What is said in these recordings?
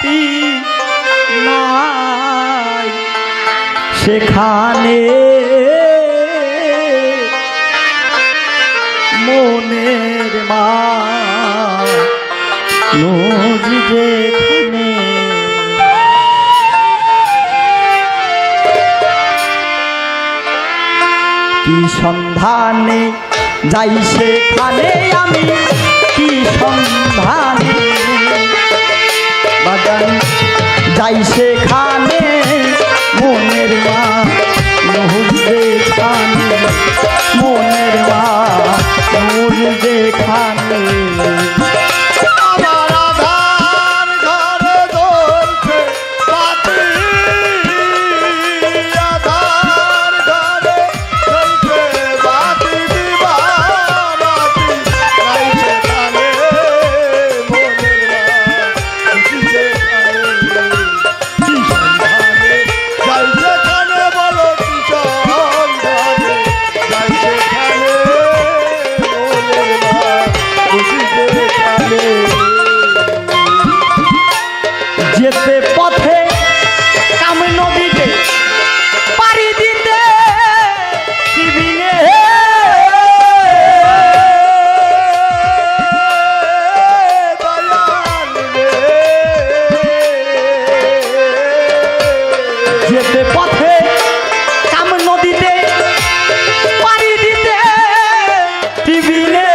বাতি নাই সেখানে মনের মানুষ যেখানে কি সন্ধানে যাই সেখানে আমি কি সন্ধানে বাগান যাই সেখানে মনের মানুষ যেখানে মনের মানুষ যেখানে যেতে পথে কাম নদীতে পাড়ি দিতে শিবিনে যেতে পথে কাম নদীতে পাড়ি দিতে শিবিনে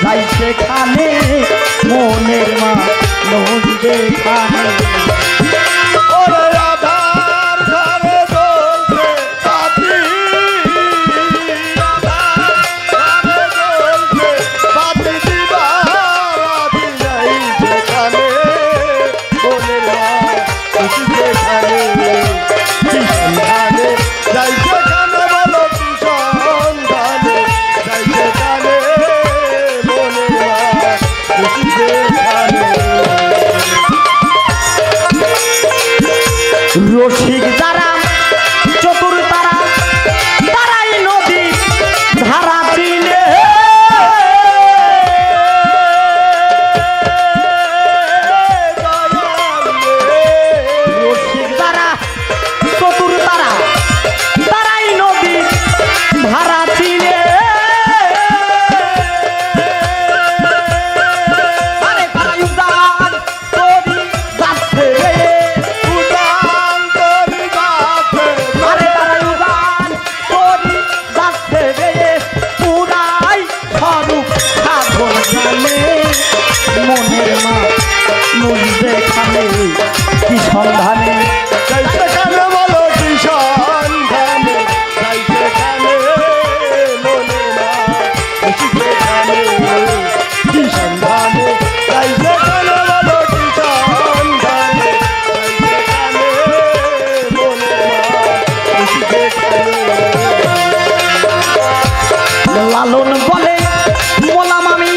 যাই সেখানে মনের মানুষ যেখানে রসিক দ্বারা চতুর তারা তারাই নদী ধারা চিনে রসিক দ্বারা চতুর তারা তারাই নদী ধারা চিনে মনের মানুষ যেখানে কি সন্ধানে যাই সেখানে বলো কি সন্ধানে যাই সেখানে মনের মানুষ যেখানে কি সন্ধানে যাই সেখানে বলো কি সন্ধানে যাই সেখানে মনের মানুষ যেখানে লালন বলে মোলাম আমি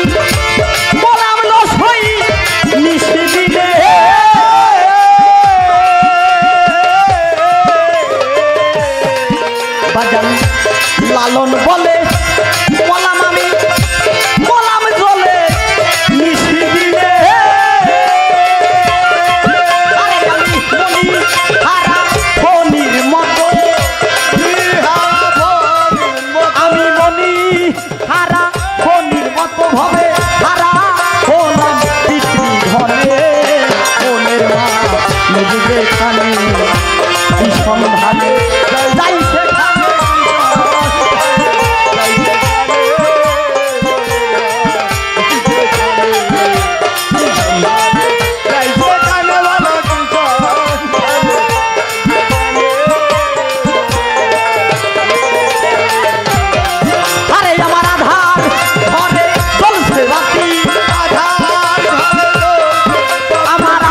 লালন বলে বলাম আমি বলাম জলে নিশি দিলে হারা ফণির মতো আমি মনি হারা ফণির মতো ভাবে হারা হলাম পৃথিবী ঘরে মনের মানুষ যেখানে কি সন্ধানে যাই সেখানে আমার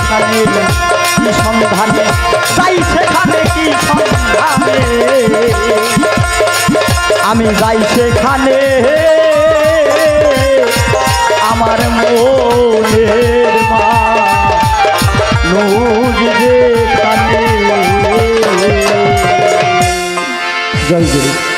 প্রাণের কি সন্ধানে যাই সেখানে কি সন্ধানে আমি যাই সেখানে আমার মনের মানুষ যেখানে। জয় গুরু।